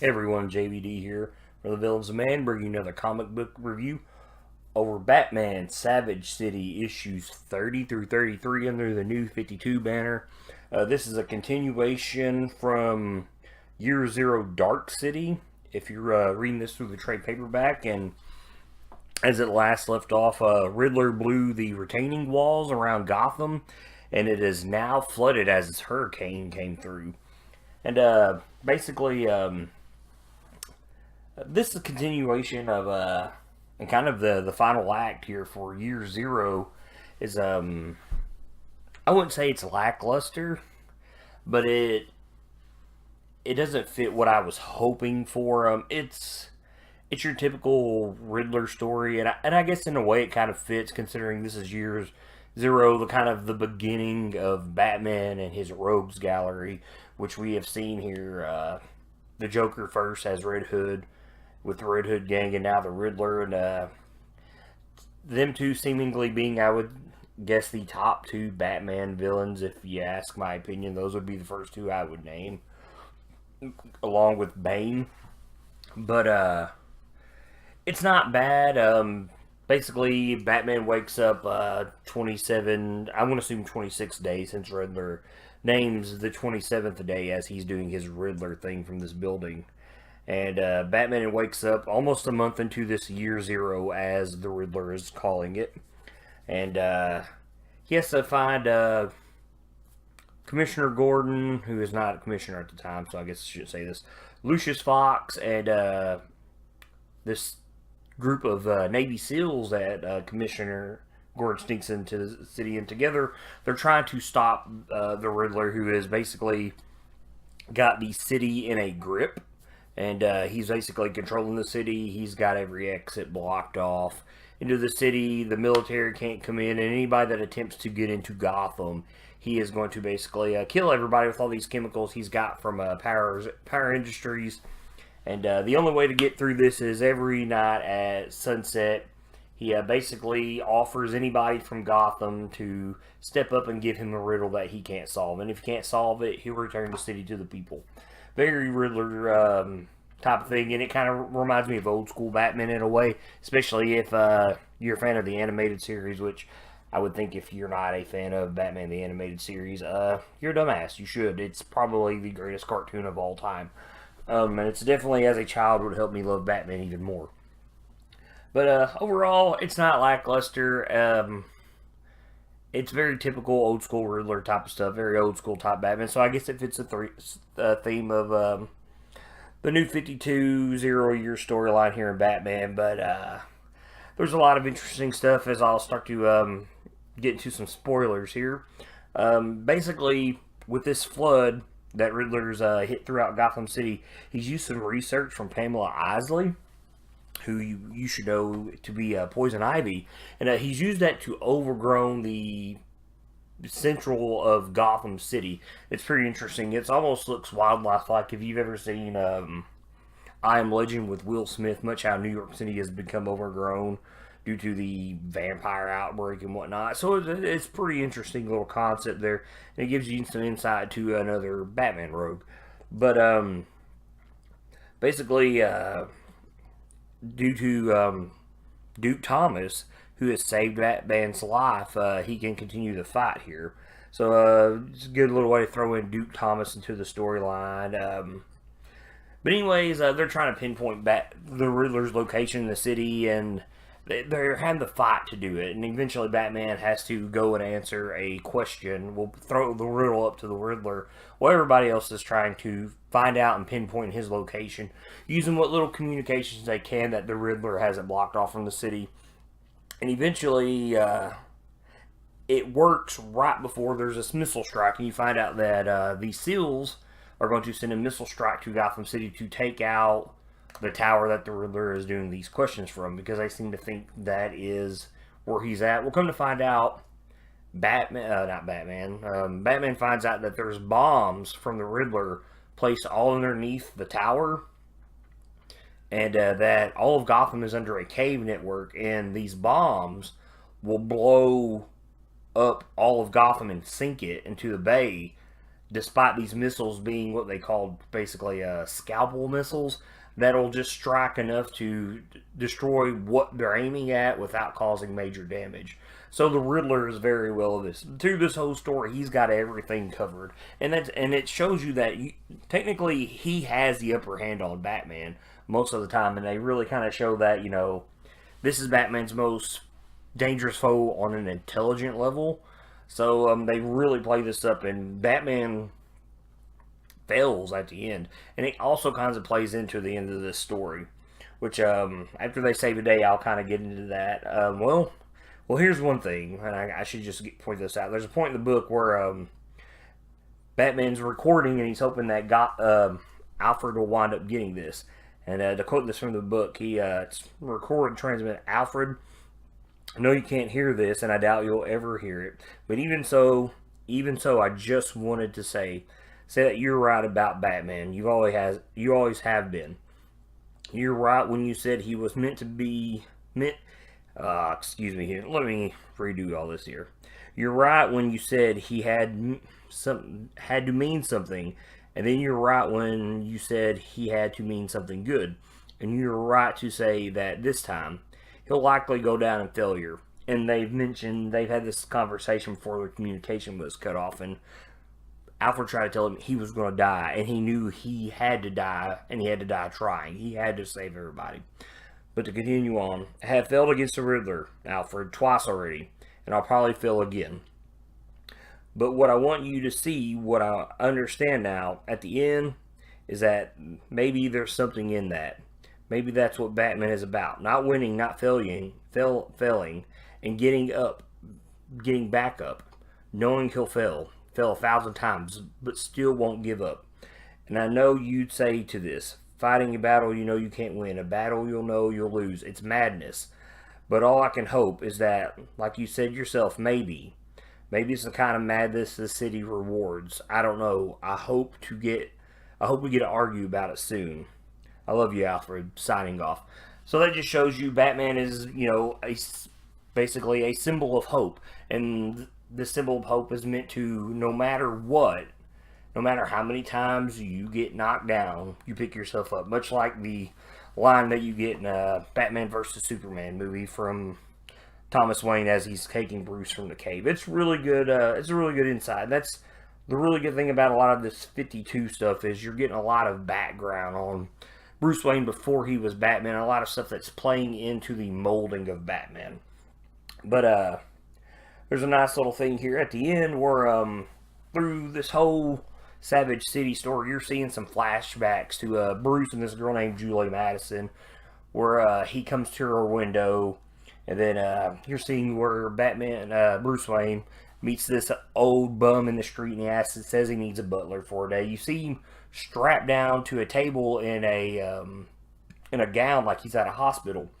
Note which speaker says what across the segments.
Speaker 1: Hey everyone, JVD here for the Villains of Man, bringing you another comic book review over Batman Savage City issues 30 through 33 under the New 52 banner. This is a continuation from Year Zero Dark City. If you're reading this through the trade paperback, and as it last left off, Riddler blew the retaining walls around Gotham, and it is now flooded as this hurricane came through. And basically, this is a continuation of and kind of the final act here for Year Zero is I wouldn't say it's lackluster, but it doesn't fit what I was hoping for. It's your typical Riddler story, and I guess in a way it kind of fits considering this is Year Zero, the kind of the beginning of Batman and his rogues gallery, which we have seen here. The Joker first as Red Hood, with the Red Hood gang, and now the Riddler, and them two seemingly being, I would guess, the top two Batman villains. If you ask my opinion, those would be the first two I would name, along with Bane. But it's not bad. Basically, Batman wakes up 27, I want to assume 26 days since Riddler names the 27th day as he's doing his Riddler thing from this building. And Batman wakes up almost a month into this Year Zero, as the Riddler is calling it. And he has to find Commissioner Gordon, who is not a commissioner at the time, so I guess I should say this, Lucius Fox, and this group of Navy SEALs that Commissioner Gordon sneaks into the city, and together they're trying to stop the Riddler, who has basically got the city in a grip. And he's basically controlling the city. He's got every exit blocked off into the city. The military can't come in, and anybody that attempts to get into Gotham, he is going to basically kill everybody with all these chemicals he's got from Power Industries. And the only way to get through this is every night at sunset, he basically offers anybody from Gotham to step up and give him a riddle that he can't solve. And if he can't solve it, he'll return the city to the people. Very Riddler type of thing, and it kind of reminds me of old school Batman in a way, especially if you're a fan of the animated series, which I would think if you're not a fan of Batman the animated series, you're a dumbass. You should. It's probably the greatest cartoon of all time. And it's definitely, as a child, would help me love Batman even more. But overall, it's not lackluster. It's very typical old school Riddler type of stuff, very old school type Batman. So I guess it fits the theme of the New 52 0-year storyline here in Batman. But there's a lot of interesting stuff as I'll start to get into some spoilers here. Basically, with this flood that Riddler's hit throughout Gotham City, he's used some research from Pamela Isley, who you should know to be Poison Ivy, and he's used that to overgrown the central of Gotham City. It's pretty interesting. It almost looks wildlife-like. If you've ever seen I Am Legend with Will Smith, much how New York City has become overgrown due to the vampire outbreak and whatnot. So it's pretty interesting little concept there. And it gives you some insight to another Batman rogue. But basically, due to Duke Thomas, who has saved Batman's life, he can continue the fight here. So it's a good little way to throw in Duke Thomas into the storyline. But anyways, they're trying to pinpoint the Riddler's location in the city, and they're having the fight to do it. And eventually Batman has to go and answer a question. We'll throw the riddle up to the Riddler, while everybody else is trying to find out and pinpoint his location, using what little communications they can that the Riddler hasn't blocked off from the city. And eventually, it works right before there's this missile strike, and you find out that the SEALs are going to send a missile strike to Gotham City to take out the tower that the Riddler is doing these questions from, because they seem to think that is where he's at. We'll come to find out, Batman finds out that there's bombs from the Riddler placed all underneath the tower, and that all of Gotham is under a cave network, and these bombs will blow up all of Gotham and sink it into the bay despite these missiles being what they called basically scalpel missiles, that'll just strike enough to destroy what they're aiming at without causing major damage. So the Riddler is very well of this. Through this whole story, he's got everything covered, and it shows you that technically he has the upper hand on Batman most of the time, and they really kind of show that this is Batman's most dangerous foe on an intelligent level. So they really play this up, and Batman fails at the end, and it also kind of plays into the end of this story. Which after they save the day, I'll kind of get into that. Well, here's one thing, and I should just point this out. There's a point in the book where Batman's recording, and he's hoping that Alfred will wind up getting this. And to quote this from the book, he record and transmit, Alfred, I know you can't hear this, and I doubt you'll ever hear it. But even so, I just wanted to say that you're right about Batman. You always have been. You're right when you said he was meant to be excuse me here. Let me redo all this here. You're right when you said he had to mean something, and then you're right when you said he had to mean something good. And you're right to say that this time he'll likely go down in failure. And they've had this conversation before the communication was cut off, and Alfred tried to tell him he was going to die, and he knew he had to die, and he had to die trying. He had to save everybody. But to continue on, I have failed against the Riddler, Alfred, twice already, and I'll probably fail again. But what I want you to see, what I understand now, at the end, is that maybe there's something in that. Maybe that's what Batman is about. Not winning, not failing, and getting back up, knowing he'll fail 1,000 times, but still won't give up. And I know you'd say to this, fighting a battle you know you can't win, a battle you'll know you'll lose. It's madness. But all I can hope is that, like you said yourself, maybe it's the kind of madness the city rewards. I don't know. I hope we get to argue about it soon. I love you, Alfred. Signing off. So that just shows you Batman is, basically a symbol of hope. And the symbol of hope is meant to, no matter what, no matter how many times you get knocked down, you pick yourself up. Much like the line that you get in Batman vs. Superman movie from Thomas Wayne as he's taking Bruce from the cave. It's really good. It's a really good insight. That's the really good thing about a lot of this 52 stuff is you're getting a lot of background on Bruce Wayne before he was Batman. A lot of stuff that's playing into the molding of Batman. But there's a nice little thing here at the end where through this whole Savage City story, you're seeing some flashbacks to Bruce and this girl named Julie Madison, where he comes to her window, and then you're seeing where Bruce Wayne meets this old bum in the street, and he says he needs a butler for a day. You see him strapped down to a table in a gown like he's at a hospital.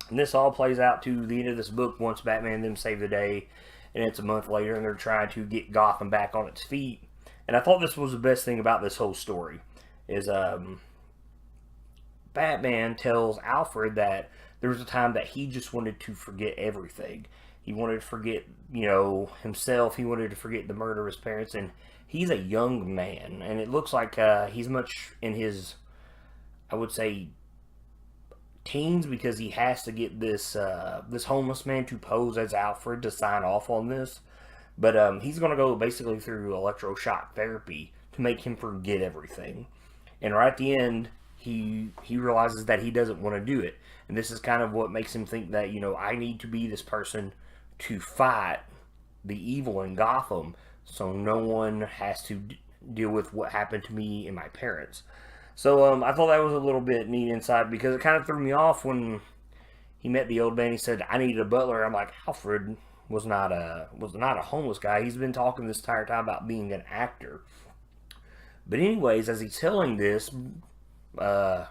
Speaker 1: And this all plays out to the end of this book once Batman and them save the day, and it's a month later, and they're trying to get Gotham back on its feet. And I thought this was the best thing about this whole story, is Batman tells Alfred that there was a time that he just wanted to forget everything. He wanted to forget, himself. He wanted to forget the murder of his parents, and he's a young man, and it looks like he's much in his, I would say, teens, because he has to get this homeless man to pose as Alfred to sign off on this. But he's going to go basically through electroshock therapy to make him forget everything. And right at the end, he realizes that he doesn't want to do it. And this is kind of what makes him think that, I need to be this person to fight the evil in Gotham so no one has to deal with what happened to me and my parents. So I thought that was a little bit neat inside, because it kind of threw me off when he met the old man. He said, I needed a butler. I'm like, Alfred was not a homeless guy. He's been talking this entire time about being an actor. But anyways, as he's telling this, Alfred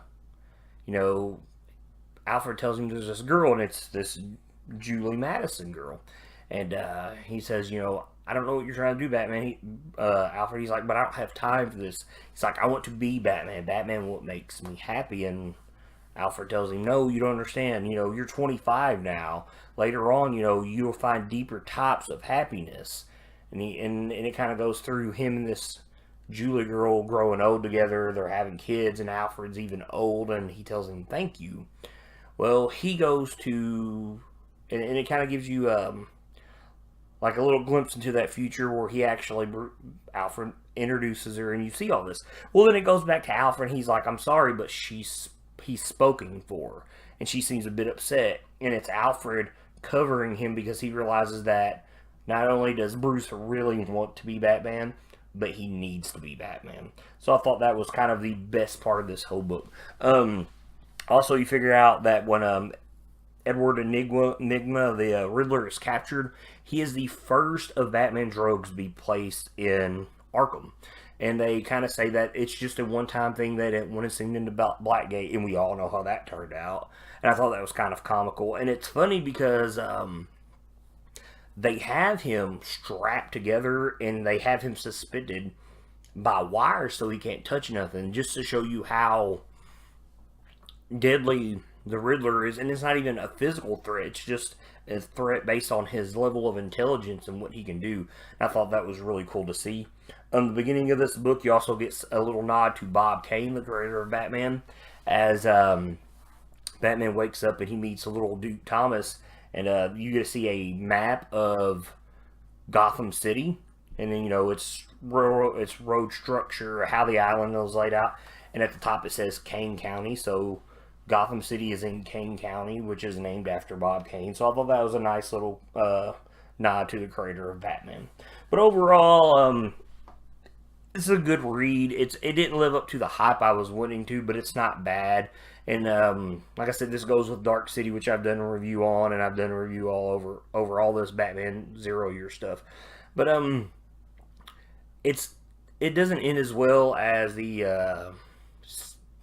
Speaker 1: tells him there's this girl, and it's this Julie Madison girl. And he says, I don't know what you're trying to do, Batman. Alfred, he's like, but I don't have time for this. He's like, I want to be Batman. Batman, what makes me happy. And Alfred tells him, no, you don't understand. You're 25 now. Later on, you'll find deeper types of happiness. And it kind of goes through him and this Julie girl growing old together. They're having kids, and Alfred's even old, and he tells him thank you. Well, he goes to, and it kind of gives you like a little glimpse into that future where he actually, Alfred introduces her, and you see all this. Well, then it goes back to Alfred, and he's like, I'm sorry, but he's spoken for. And she seems a bit upset. And it's Alfred covering him because he realizes that not only does Bruce really want to be Batman, but he needs to be Batman. So I thought that was kind of the best part of this whole book. Also, you figure out that when Edward Enigma, the Riddler, is captured, he is the first of Batman's rogues to be placed in Arkham. And they kind of say that it's just a one-time thing, that it when it's seen into Blackgate, and we all know how that turned out. And I thought that was kind of comical. And it's funny because they have him strapped together, and they have him suspended by wires so he can't touch nothing, just to show you how deadly the Riddler is. And it's not even a physical threat, it's just a threat based on his level of intelligence and what he can do. And I thought that was really cool to see. The beginning of this book, you also get a little nod to Bob Kane, the creator of Batman, as Batman wakes up and he meets a little Duke Thomas, and you get to see a map of Gotham City, and then it's road structure, how the island was laid out, and at the top it says Kane County, so Gotham City is in Kane County, which is named after Bob Kane. So I thought that was a nice little nod to the creator of Batman. But overall, it's a good read. It didn't live up to the hype I was wanting to, but it's not bad. And like I said, this goes with Dark City, which I've done a review on, and I've done a review all over all this Batman 0 Year stuff. But it doesn't end as well as the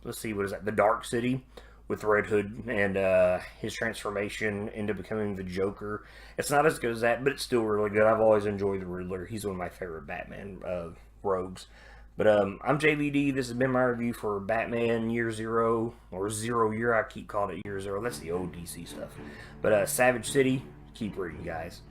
Speaker 1: let's see, what is that? The Dark City with Red Hood and his transformation into becoming the Joker. It's not as good as that, but it's still really good. I've always enjoyed the Riddler. He's one of my favorite Batman rogues. But I'm JVD. This has been my review for Batman Year Zero, or 0 Year. I keep calling it Year Zero. That's the old DC stuff. But Savage City, keep reading, guys.